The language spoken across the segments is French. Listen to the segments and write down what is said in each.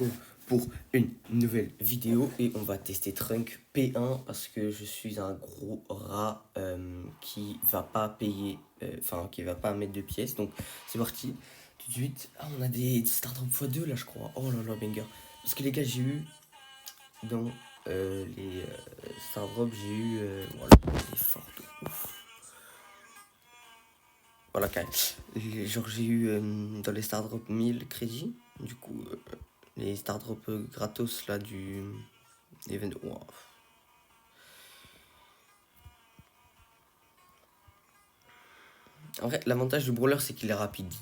retrouve pour une nouvelle vidéo et on va tester Trunk P1 parce que je suis un gros rat qui va pas payer, qui va pas mettre de pièces. Donc c'est parti tout de suite. Ah, on a des startups x2 là, je crois. Oh là là, banger. Parce que les gars, j'ai eu dans les startups, j'ai eu. Voilà, c'est fort de ouf. Voilà, genre j'ai eu dans les Stardrop 1000 crédits, du coup les Stardrop gratos là du event. Wow. En vrai, l'avantage du brawler c'est qu'il est rapide.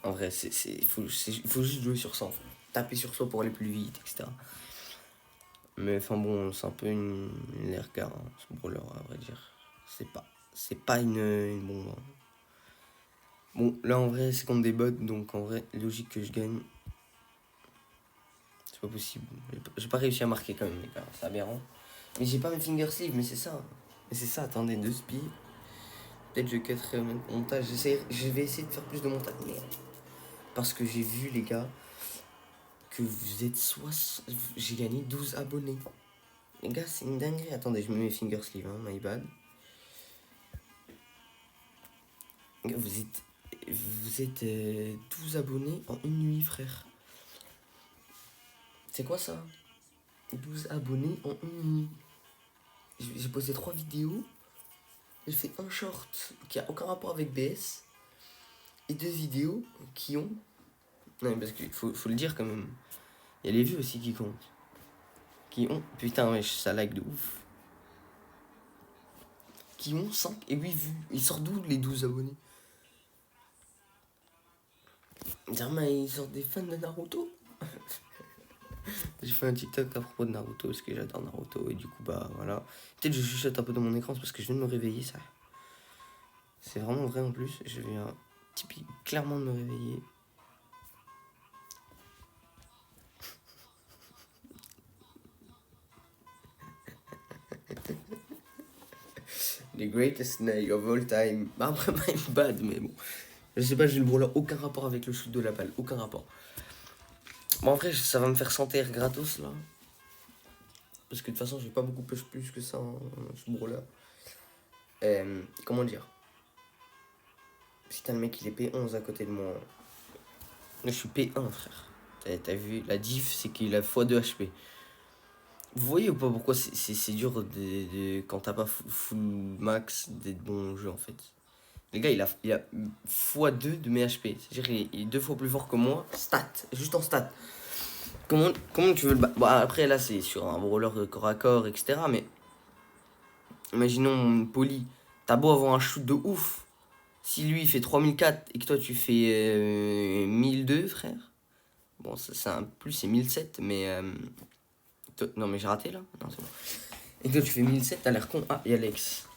En vrai, il faut juste jouer sur ça en fait. Taper sur soi pour aller plus vite, etc. Mais enfin bon, c'est un peu une RK, hein, ce brawler à vrai dire. C'est pas une bombe. Hein. Bon, là en vrai c'est contre des bots, donc en vrai, logique que je gagne. C'est pas possible. J'ai pas réussi à marquer quand même, les gars. C'est aberrant. Mais j'ai pas mes finger sleeves, mais c'est ça. Mais c'est ça, attendez, 2 spies. Peut-être je cutterai au même montage. Je vais essayer de faire plus de montage. Merde. Parce que j'ai vu, les gars, que vous êtes 60. J'ai gagné 12 abonnés. Les gars, c'est une dinguerie. Attendez, je mets mes finger sleeves, hein, my bad. Les gars, vous êtes 12 abonnés en une nuit, frère. C'est quoi ça? 12 abonnés en une nuit. J'ai posté 3 vidéos. J'ai fait un short qui a aucun rapport avec BS et 2 vidéos qui ont. Non, parce qu'il faut le dire quand même. Il y a les vues aussi qui comptent. Qui ont. Putain, ouais, ça like de ouf. Qui ont 5 et 8 vues. Ils sortent d'où les 12 abonnés? Ils sortent des fans de Naruto. J'ai fait un TikTok à propos de Naruto parce que j'adore Naruto et du coup, bah voilà. Peut-être je chuchote un peu dans mon écran, c'est parce que je viens de me réveiller, ça. C'est vraiment vrai en plus. Je viens typique clairement de me réveiller. The greatest snake of all time. Bah après, my bad, mais bon. Je sais pas, j'ai le brawler, aucun rapport avec le shoot de la balle, aucun rapport. Bon, en vrai, ça va me faire sentir gratos là. Parce que de toute façon, j'ai pas beaucoup plus que ça, hein, ce brawler. Comment dire? Putain, le mec, il est P11 à côté de moi. Je suis P1, frère. T'as vu? La diff, c'est qu'il a x2 HP. Vous voyez ou pas pourquoi c'est dur quand t'as pas full max d'être bon au jeu en fait. Les gars, il a x2 de mes HP. C'est-à-dire qu'il est 2 fois plus fort que moi. Stat, juste en stat. Comment tu veux le battre? Bon, après, là, c'est sur un brawler corps à corps, etc. Mais imaginons Poli. T'as beau avoir un shoot de ouf. Si lui, il fait 3004 et que toi, tu fais 1002, frère. Bon, ça un plus, c'est 1007, mais... non, mais j'ai raté, là. Non, c'est bon. Et toi, tu fais 1007, t'as l'air con. Ah, et Alex.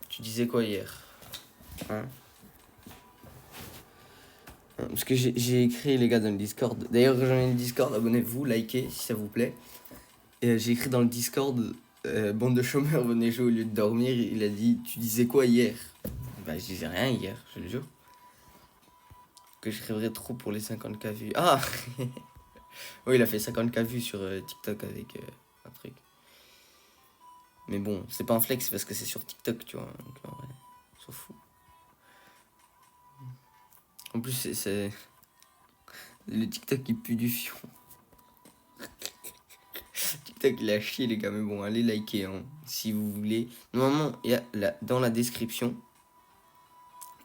Tu disais quoi hier? Hein? Parce que j'ai écrit, les gars, dans le Discord. D'ailleurs, rejoignez le Discord, abonnez-vous, likez si ça vous plaît. Et j'ai écrit dans le Discord, bande de chômeurs, venez jouer au lieu de dormir. Il a dit, tu disais quoi hier? Bah, je disais rien hier, je le jure. Que je rêverais trop pour les 50K vues. Ah oui, il a fait 50K vues sur TikTok avec un truc. Mais bon, c'est pas un flex parce que c'est sur TikTok, tu vois. Donc, en vrai, on s'en fout. En plus, c'est le TikTok qui pue du fion. TikTok, il a chié, les gars. Mais bon, allez liker, hein, si vous voulez. Normalement, il y a dans la description,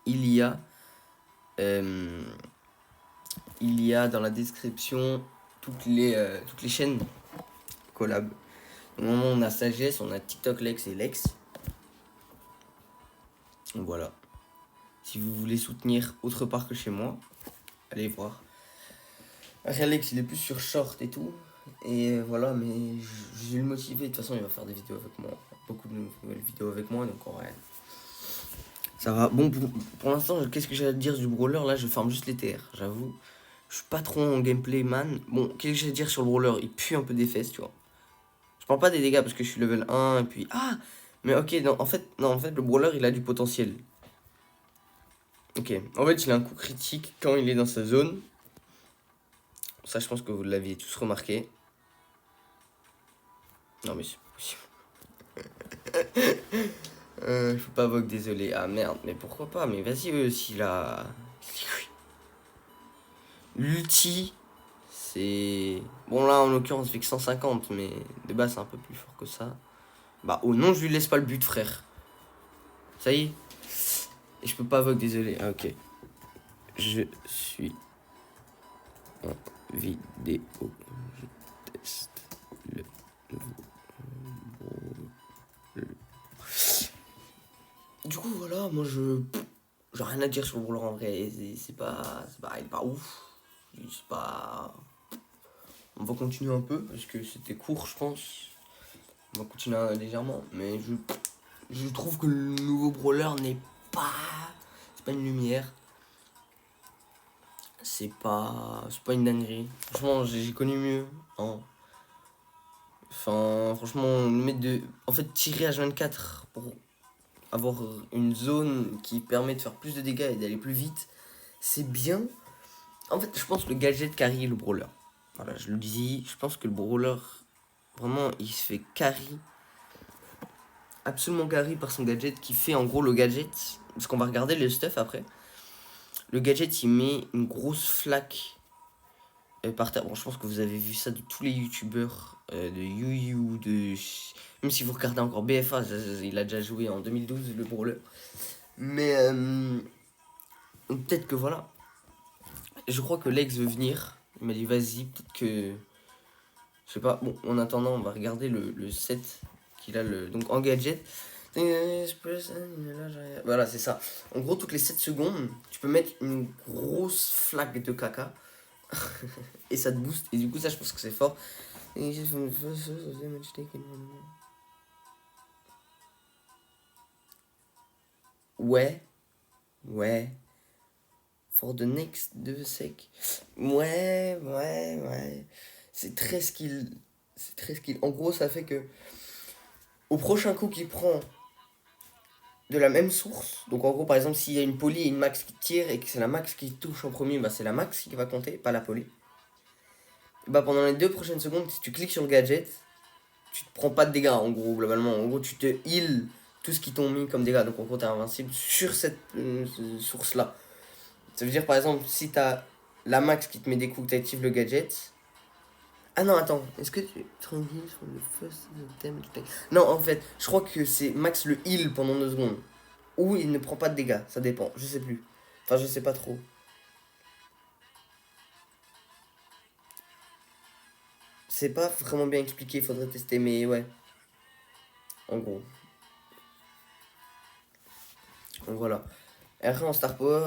il y a dans la description toutes les chaînes collab. Normalement, on a Sagesse, on a TikTok Lex et Lex. Donc voilà. Si vous voulez soutenir autre part que chez moi, allez voir. Alex, il est plus sur short et tout. Et voilà, mais je vais le motiver. De toute façon, il va faire des vidéos avec moi. Beaucoup de nouvelles vidéos avec moi, donc en vrai. Ça va. Bon, pour l'instant, qu'est-ce que j'ai à dire du brawler? Là, je farme juste les TR, j'avoue. Je suis pas trop en gameplay, man. Bon, qu'est-ce que j'ai à dire sur le brawler? Il pue un peu des fesses, tu vois. Je parle pas des dégâts parce que je suis level 1 et puis... Ah! Mais ok, non, en fait, le brawler, il a du potentiel. Ok, en fait, il a un coup critique quand il est dans sa zone. Ça, je pense que vous l'aviez tous remarqué. Non, mais c'est possible. Je peux pas Vogue, désolé. Ah merde, mais pourquoi pas? Mais vas-y, eux aussi, là. L'ulti, c'est... Bon, là, en l'occurrence, fait que 150, mais de base, c'est un peu plus fort que ça. Bah, oh non, je lui laisse pas le but, frère. Ça y est. Et je peux pas Vogue, désolé. Ah, ok. Je suis en vidéo. Je teste le nouveau. Du coup, voilà, moi, j'ai rien à dire sur le brawler en vrai. C'est pas... il est pas ouf. C'est pas... On va continuer un peu, parce que c'était court, je pense. On va continuer légèrement, mais je trouve que le nouveau brawler n'est pas... C'est pas une lumière. C'est pas une dinguerie. Franchement, j'ai connu mieux. Hein. Enfin, franchement, le mettre de... En fait, tirer H24 pour avoir une zone qui permet de faire plus de dégâts et d'aller plus vite, c'est bien. En fait, je pense que le gadget carry le brawler. Voilà, je le dis, je pense que le brawler, vraiment, il se fait carry. Absolument carry par son gadget qui fait en gros le gadget. Parce qu'on va regarder le stuff après. Le gadget, il met une grosse flaque par terre. Bon, je pense que vous avez vu ça de tous les youtubeurs, de YouYou, de... Même si vous regardez encore BFA, il a déjà joué en 2012, le brawler. Mais peut-être que voilà. Je crois que Lex veut venir. Il m'a dit vas-y, peut-être que... Je sais pas. Bon, en attendant, on va regarder le set qu'il a donc en gadget. Voilà, c'est ça. En gros, toutes les 7 secondes, tu peux mettre une grosse flaque de caca. Et ça te booste. Et du coup, ça, je pense que c'est fort. Ouais. Ouais. For the next 2 sec. Ouais. C'est très skill. C'est très skill. En gros, ça fait que au prochain coup qu'il prend de la même source, donc en gros, par exemple, s'il y a une poly et une max qui tire et que c'est la max qui touche en premier, bah c'est la max qui va compter, pas la poly. Bah pendant les 2 prochaines secondes, si tu cliques sur le gadget, tu te prends pas de dégâts en gros, globalement. En gros, tu te heal tout ce qu'ils t'ont mis comme dégâts. Donc en gros, t'es invincible sur cette source-là. Ça veut dire par exemple, si t'as la max qui te met des coups, que t'actives le gadget. Ah non, attends, est-ce que tu tranquille sur le first damage? Non, en fait, je crois que c'est max le heal pendant 2 secondes. Ou il ne prend pas de dégâts, ça dépend, je sais plus. Enfin, je sais pas trop. C'est pas vraiment bien expliqué, il faudrait tester, mais ouais. En gros. Donc voilà. Et après en Star Power,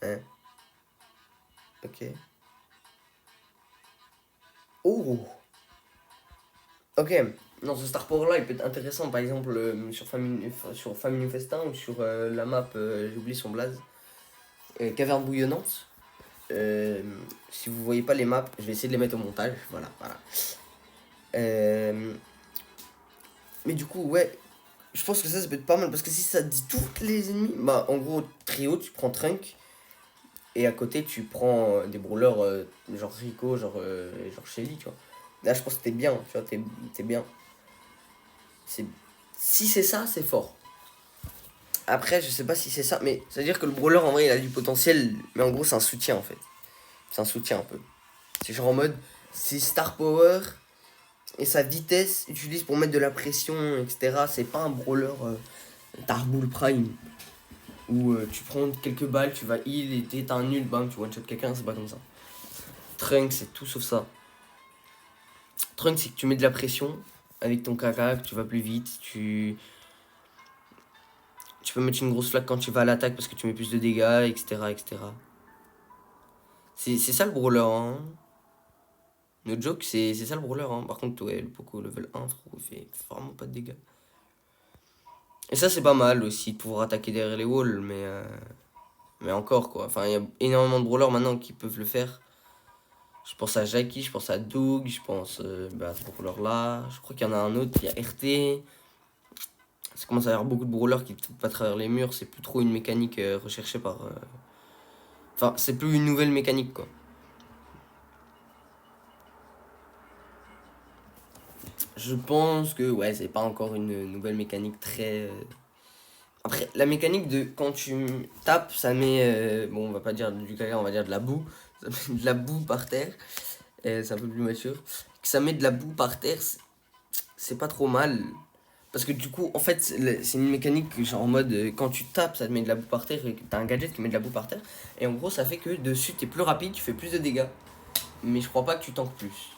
hein. Ok. Oh! Ok. Non, ce Star Power là, il peut être intéressant, par exemple, sur Family Festin ou sur la map, j'ai oublié son blaze. Caverne bouillonnante. Si vous voyez pas les maps, je vais essayer de les mettre au montage. Voilà. Mais du coup, ouais, je pense que ça peut être pas mal parce que si ça dit toutes les ennemis, bah en gros, trio, tu prends Trunk et à côté, tu prends des brawlers genre Rico, genre Shelly, tu vois. Là, je pense que t'es bien, tu vois, t'es bien. Si c'est ça, c'est fort. Après, je sais pas si c'est ça, mais ça veut dire que le brawler en vrai il a du potentiel, mais en gros, c'est un soutien en fait. C'est un soutien un peu. C'est genre en mode, c'est Star Power et sa vitesse utilise pour mettre de la pression, etc. C'est pas un brawler Tarboul Prime où tu prends quelques balles, tu vas heal et t'as un nul, bam, tu one-shot quelqu'un, c'est pas comme ça. Trunk, c'est tout sauf ça. Trunk, c'est que tu mets de la pression avec ton caca, que tu vas plus vite, tu peux mettre une grosse flaque quand tu vas à l'attaque parce que tu mets plus de dégâts, etc. C'est ça le brawler, hein. No joke, c'est ça le brawler, hein. Par contre, ouais, le Poco level 1, frérot, il fait vraiment pas de dégâts. Et ça, c'est pas mal aussi de pouvoir attaquer derrière les walls, mais encore quoi. Enfin, il y a énormément de brawlers maintenant qui peuvent le faire. Je pense à Jackie, je pense à Doug, je pense à ce brawler là. Je crois qu'il y en a un autre, il y a RT. ça commence à y avoir beaucoup de brawlers qui tapent à travers les murs. C'est plus trop une mécanique recherchée par... Enfin, c'est plus une nouvelle mécanique, quoi. Je pense que, ouais, c'est pas encore une nouvelle mécanique très... Après, la mécanique de quand tu tapes, ça met... bon, on va pas dire du caca, on va dire de la boue. Ça met de la boue par terre. C'est un peu plus mature. Que ça met de la boue par terre, c'est pas trop mal. Parce que du coup, en fait, c'est une mécanique genre en mode quand tu tapes, ça te met de la boue par terre et que t'as un gadget qui met de la boue par terre. Et en gros, ça fait que dessus, t'es plus rapide, tu fais plus de dégâts. Mais je crois pas que tu tankes plus.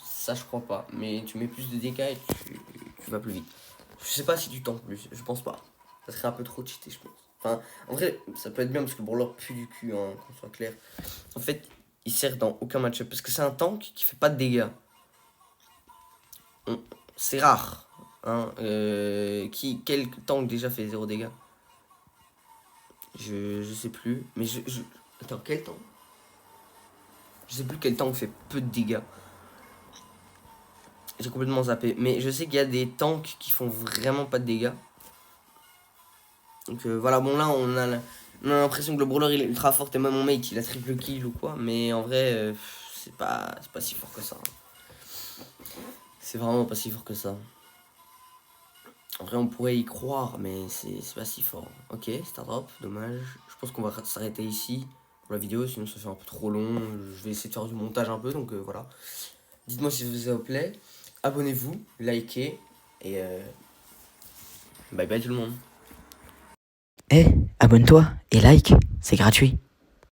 Ça, je crois pas. Mais tu mets plus de dégâts et tu vas plus vite. Je sais pas si tu tankes plus, je pense pas. Ça serait un peu trop cheaté, je pense. Enfin, en vrai, ça peut être bien parce que le brawler pue du cul, hein, qu'on soit clair. En fait, il sert dans aucun match-up parce que c'est un tank qui fait pas de dégâts. C'est rare. Hein, quel tank déjà fait 0 dégâts? Je sais plus. Mais Attends, quel tank? Je sais plus quel tank fait peu de dégâts. J'ai complètement zappé. Mais je sais qu'il y a des tanks qui font vraiment pas de dégâts. Donc voilà, bon là on a l'impression que le brawler il est ultra fort et même mon mate il a triple kill ou quoi. Mais en vrai, c'est pas si fort que ça. C'est vraiment pas si fort que ça. En vrai, on pourrait y croire, mais c'est pas si fort. Ok, start drop, dommage. Je pense qu'on va s'arrêter ici pour la vidéo, sinon ça fait un peu trop long. Je vais essayer de faire du montage un peu, donc voilà. Dites-moi si ça vous plaît. Abonnez-vous, likez, et bye bye tout le monde. Eh, abonne-toi et like, c'est gratuit.